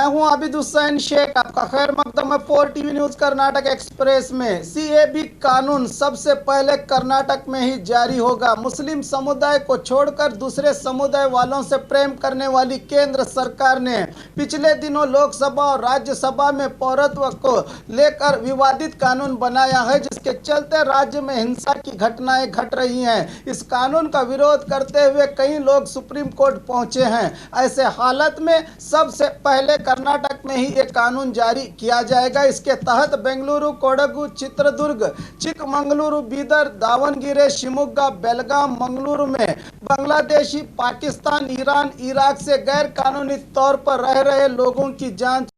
मैं हूं आबिद हुसैन शेख, आपका खैर मकदम है 4 टीवी न्यूज कर्नाटक एक्सप्रेस में। सीएबी कानून सबसे पहले कर्नाटक में ही जारी होगा। मुस्लिम समुदाय को छोड़कर दूसरे समुदाय वालों से प्रेम करने वाली केंद्र सरकार ने पिछले दिनों लोकसभा और राज्यसभा में पौरत्व को लेकर विवादित कानून बनाया है, जिसके चलते राज्य में हिंसा की घटनाएं घट रही हैं। इस कानून का विरोध करते हुए कई लोग सुप्रीम कोर्ट पहुंचे हैं। ऐसे हालत में सबसे पहले कर्नाटक में ही एक कानून जारी किया जाएगा। इसके तहत बेंगलुरु, कोडगु, चित्रदुर्ग, चिकमंगलुरु, बीदर, दावणगेरे, शिमोगा, बेलगाम, मंगलुरु में बांग्लादेशी, पाकिस्तान, ईरान, इराक से गैर कानूनी तौर पर रह रहे लोगों की जांच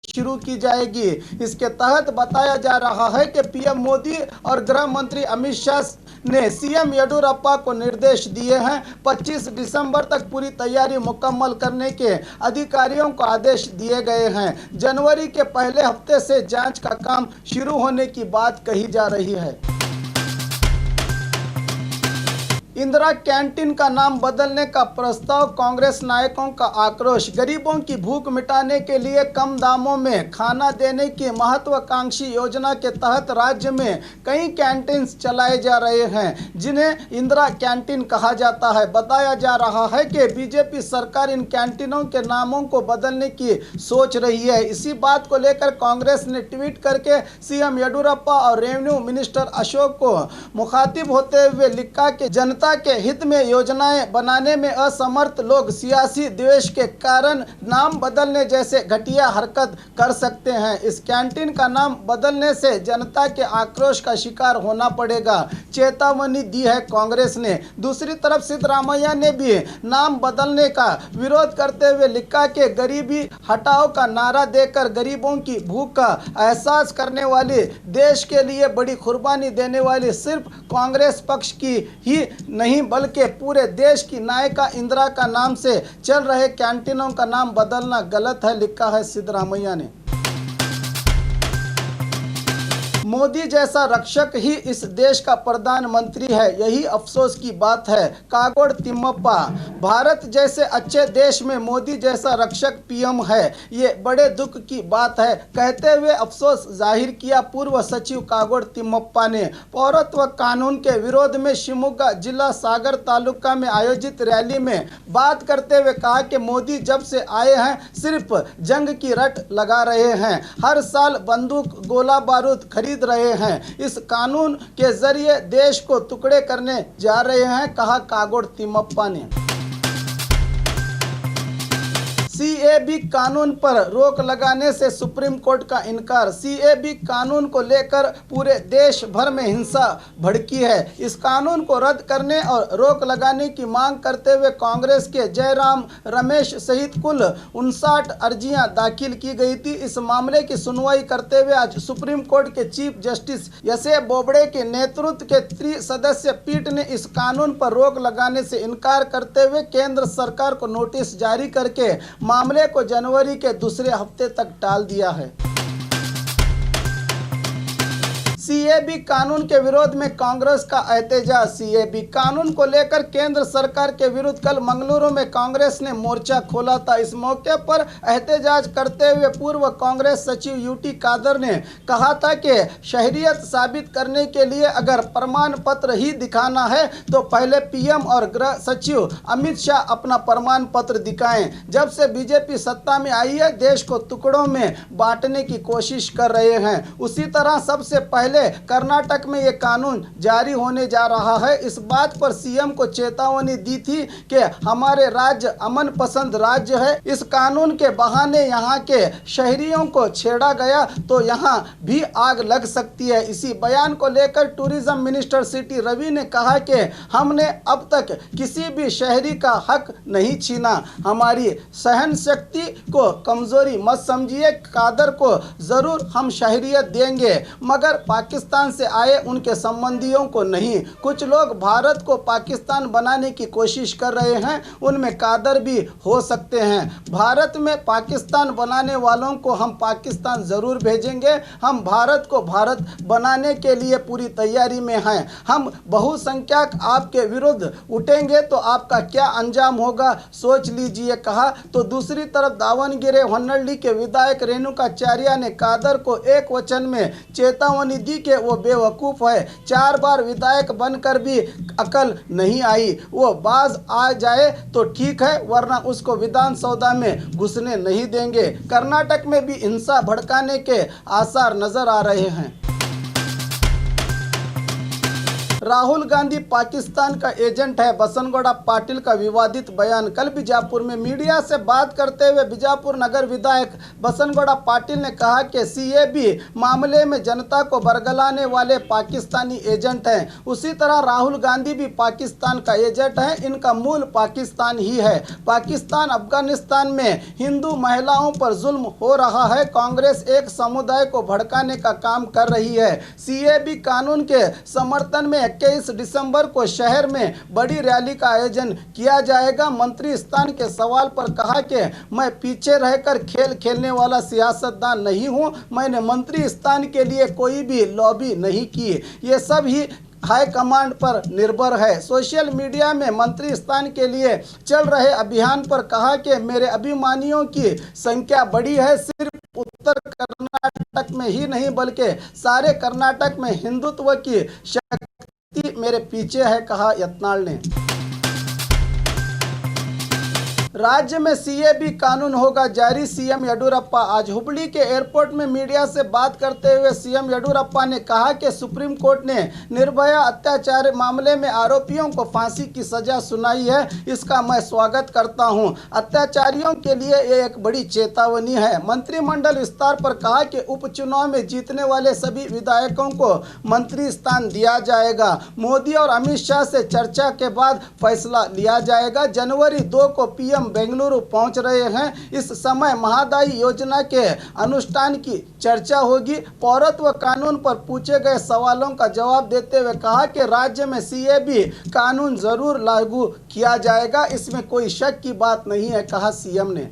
शुरू की जाएगी। इसके तहत बताया जा रहा है कि पीएम मोदी और गृह मंत्री अमित शाह ने सीएम येडियुरप्पा को निर्देश दिए हैं। 25 दिसंबर तक पूरी तैयारी मुकम्मल करने के अधिकारियों को आदेश दिए गए हैं। जनवरी के पहले हफ्ते से जांच का काम शुरू होने की बात कही जा रही है। इंदिरा कैंटीन का नाम बदलने का प्रस्ताव, कांग्रेस नायकों का आक्रोश। गरीबों की भूख मिटाने के लिए कम दामों में खाना देने की महत्वाकांक्षी योजना के तहत राज्य में कई कैंटीन चलाए जा रहे हैं, जिन्हें इंदिरा कैंटीन कहा जाता है। बताया जा रहा है कि बीजेपी सरकार इन कैंटीनों के नामों को बदलने की सोच रही है। इसी बात को लेकर कांग्रेस ने ट्वीट करके सीएम येडियुरप्पा और रेवेन्यू मिनिस्टर अशोक को मुखातिब होते हुए लिखा कि जनता के हित में योजनाएं बनाने में असमर्थ लोग सियासी द्वेष के कारण नाम बदलने जैसे घटिया हरकत कर सकते हैं। इस कैंटीन का नाम बदलने से जनता के आक्रोश का शिकार होना पड़ेगा, चेतावनी दी है कांग्रेस ने। दूसरी तरफ सिद्धरामैया ने भी नाम बदलने का विरोध करते हुए लिखा कि गरीबी हटाओ का नारा देकर गरीबों की भूख का एहसास करने वाली, देश के लिए बड़ी कुर्बानी देने वाली सिर्फ कांग्रेस पक्ष की ही नहीं बल्कि पूरे देश की नायिका इंदिरा का नाम से चल रहे कैंटीनों का नाम बदलना गलत है, लिखा है सिद्धरामैया ने। मोदी जैसा रक्षक ही इस देश का प्रधानमंत्री है, यही अफसोस की बात है। कागोड़ तिम्मप्पा, भारत जैसे अच्छे देश में मोदी जैसा रक्षक पीएम है, ये बड़े दुख की बात है, कहते हुए अफसोस जाहिर किया पूर्व सचिव कागोड़ तिम्मप्पा ने। पौरत्व कानून के विरोध में शिमोगा जिला सागर तालुका में आयोजित रैली में बात करते हुए कहा कि मोदी जब से आए हैं सिर्फ जंग की रट लगा रहे हैं, हर साल बंदूक, गोला बारूद खरीद रहे हैं, इस कानून के जरिए देश को टुकड़े करने जा रहे हैं, कहा कागोड़ तिम्मप्पा ने। सीएबी कानून पर रोक लगाने से सुप्रीम कोर्ट का इनकार। सीएबी कानून को लेकर पूरे देश भर में हिंसा भड़की है। इस कानून को रद्द करने और रोक लगाने की मांग करते हुए कांग्रेस के जयराम रमेश सहित कुल 59 अर्जियां दाखिल की गई थी। इस मामले की सुनवाई करते हुए आज सुप्रीम कोर्ट के चीफ जस्टिस एस.ए. बोबड़े के नेतृत्व के त्रिसदस्यीय पीठ ने इस कानून पर रोक लगाने से इनकार करते हुए केंद्र सरकार को नोटिस जारी करके मामले को जनवरी के दूसरे हफ्ते तक टाल दिया है। सीएबी कानून के विरोध में कांग्रेस का एहतजाज। सीएबी कानून को लेकर केंद्र सरकार के विरुद्ध कल मंगलुरु में कांग्रेस ने मोर्चा खोला था। इस मौके पर एहतजाज करते हुए पूर्व कांग्रेस सचिव यूटी कादर ने कहा था कि शहरियत साबित करने के लिए अगर प्रमाण पत्र ही दिखाना है तो पहले पीएम और गृह सचिव अमित शाह अपना प्रमाण पत्र दिखाएं। जब से बीजेपी सत्ता में आई है, देश को टुकड़ों में बांटने की कोशिश कर रहे हैं। उसी तरह सबसे पहले कर्नाटक में ये कानून जारी होने जा रहा है। इस बात पर सीएम को चेतावनी दी थी कि हमारे राज्य अमन पसंद राज्य है, इस कानून के बहाने यहाँ के शहरियों को छेड़ा गया तो यहाँ भी आग लग सकती है। इसी बयान को लेकर टूरिज्म मिनिस्टर सीटी रवि ने कहा कि हमने अब तक किसी भी शहरी का हक नहीं छीना, हमारी सहन शक्ति को कमजोरी मत समझिए, कादर को जरूर हम शहरियत देंगे, मगर पाकिस्तान से आए उनके संबंधियों को नहीं। कुछ लोग भारत को पाकिस्तान बनाने की कोशिश कर रहे हैं, उनमें कादर भी हो सकते हैं। भारत में पाकिस्तान बनाने वालों को हम पाकिस्तान ज़रूर भेजेंगे। हम भारत को भारत बनाने के लिए पूरी तैयारी में हैं। हम बहुसंख्यक आपके विरुद्ध उठेंगे तो आपका क्या अंजाम होगा सोच लीजिए, कहा। तो दूसरी तरफ दावणगेरे होन्नल्ली के विधायक रेणुकाचार्य ने कादर को एक वचन में चेतावनी दी कि वो बेवकूफ़ है। 4 बार विधायक बनकर भी अकल नहीं आई। वो बाज आ जाए तो ठीक है, वरना उसको विधानसभा में घुसने नहीं देंगे। कर्नाटक में भी हिंसा भड़काने के आसार नजर आ रहे हैं। राहुल गांधी पाकिस्तान का एजेंट है, बसनगौड़ा पाटिल का विवादित बयान। कल बीजापुर में मीडिया से बात करते हुए बीजापुर नगर विधायक बसनगौड़ा पाटिल ने कहा कि सीएबी मामले में जनता को बरगलाने वाले पाकिस्तानी एजेंट हैं। उसी तरह राहुल गांधी भी पाकिस्तान का एजेंट है। इनका मूल पाकिस्तान ही है। पाकिस्तान अफगानिस्तान में हिंदू महिलाओं पर जुल्म हो रहा है। कांग्रेस एक समुदाय को भड़काने का काम कर रही है। सीएबी कानून के समर्थन में 21 दिसंबर को शहर में बड़ी रैली का आयोजन किया जाएगा। मंत्री स्थान के सवाल पर कहा कि मैं पीछे रहकर खेल खेलने वाला सियासतदान नहीं हूं। मैंने मंत्री स्थान के लिए कोई भी लॉबी नहीं की। ये सब ही हाई कमांड पर निर्भर है। सोशल मीडिया में मंत्री स्थान के लिए चल रहे अभियान पर कहा कि मेरे अभिमानियों की संख्या बड़ी है। सिर्फ उत्तर कर्नाटक में ही नहीं बल्कि सारे कर्नाटक में हिंदुत्व की शक्ति मेरे पीछे है, कहा यत्नाल ने। राज्य में सीएबी कानून होगा जारी, सीएम येडियुरप्पा। आज हुबली के एयरपोर्ट में मीडिया से बात करते हुए सीएम येडियुरप्पा ने कहा कि सुप्रीम कोर्ट ने निर्भया अत्याचार मामले में आरोपियों को फांसी की सजा सुनाई है। इसका मैं स्वागत करता हूं। अत्याचारियों के लिए ये एक बड़ी चेतावनी है। मंत्रिमंडल विस्तार पर कहा कि उपचुनाव में जीतने वाले सभी विधायकों को मंत्री स्थान दिया जाएगा। मोदी और अमित शाह से चर्चा के बाद फैसला लिया जाएगा। जनवरी 2 को पीएम बेंगलुरु पहुंच रहे हैं। इस समय महादाई योजना के अनुष्ठान की चर्चा होगी। पौरत्व कानून पर पूछे गए सवालों का जवाब देते हुए कहा कि राज्य में सीएबी कानून जरूर लागू किया जाएगा, इसमें कोई शक की बात नहीं है, कहा सीएम ने।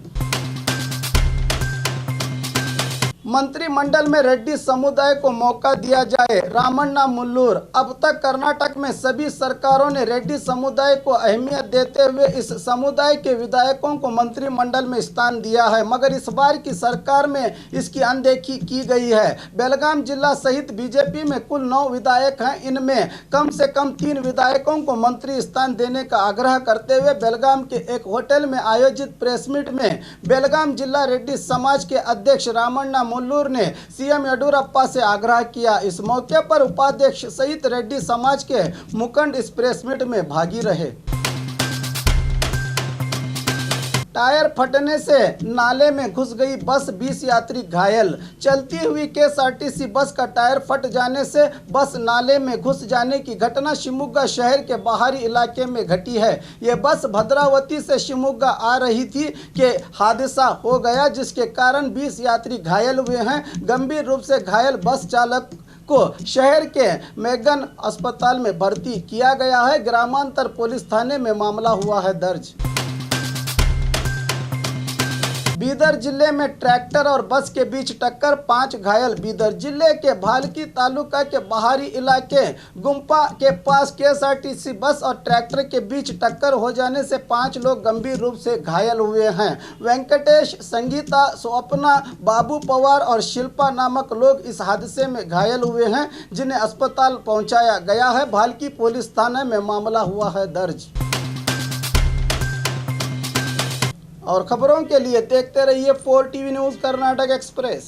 मंत्रिमंडल में रेड्डी समुदाय को मौका दिया जाए, रामण्णा मुल्लूर। अब तक कर्नाटक में सभी सरकारों ने रेड्डी समुदाय को अहमियत देते हुए इस समुदाय के विधायकों को मंत्रिमंडल में स्थान दिया है, मगर इस बार की सरकार में इसकी अनदेखी की गई है। बेलगाम जिला सहित बीजेपी में कुल 9 विधायक हैं। इनमें कम से कम 3 विधायकों को मंत्री स्थान देने का आग्रह करते हुए बेलगाम के एक होटल में आयोजित प्रेस मीट में बेलगाम जिला रेड्डी समाज के अध्यक्ष रामण्णा मुल्लूर ने सीएम येडियुरप्पा से आग्रह किया। इस मौके पर उपाध्यक्ष सहित रेड्डी समाज के मुखंड इस प्रेस मीट में भागी रहे। टायर फटने से नाले में घुस गई बस, 20 यात्री घायल। चलती हुई केएसआरटीसी बस का टायर फट जाने से बस नाले में घुस जाने की घटना शिमोगा शहर के बाहरी इलाके में घटी है। ये बस भद्रावती से शिमोगा आ रही थी कि हादसा हो गया, जिसके कारण 20 यात्री घायल हुए हैं। गंभीर रूप से घायल बस चालक को शहर के मैगन अस्पताल में भर्ती किया गया है। ग्रामांतर पुलिस थाने में मामला हुआ है दर्ज। बीदर जिले में ट्रैक्टर और बस के बीच टक्कर, 5 घायल। बीदर जिले के भालकी तालुका के बाहरी इलाके गुम्पा के पास केएसआरटीसी बस और ट्रैक्टर के बीच टक्कर हो जाने से 5 लोग गंभीर रूप से घायल हुए हैं। वेंकटेश, संगीता, स्वप्ना, बाबू पवार और शिल्पा नामक लोग इस हादसे में घायल हुए हैं, जिन्हें अस्पताल पहुंचाया गया है। भालकी पुलिस थाने में मामला हुआ है दर्ज। और खबरों के लिए देखते रहिए 4 टीवी न्यूज़ कर्नाटक एक्सप्रेस।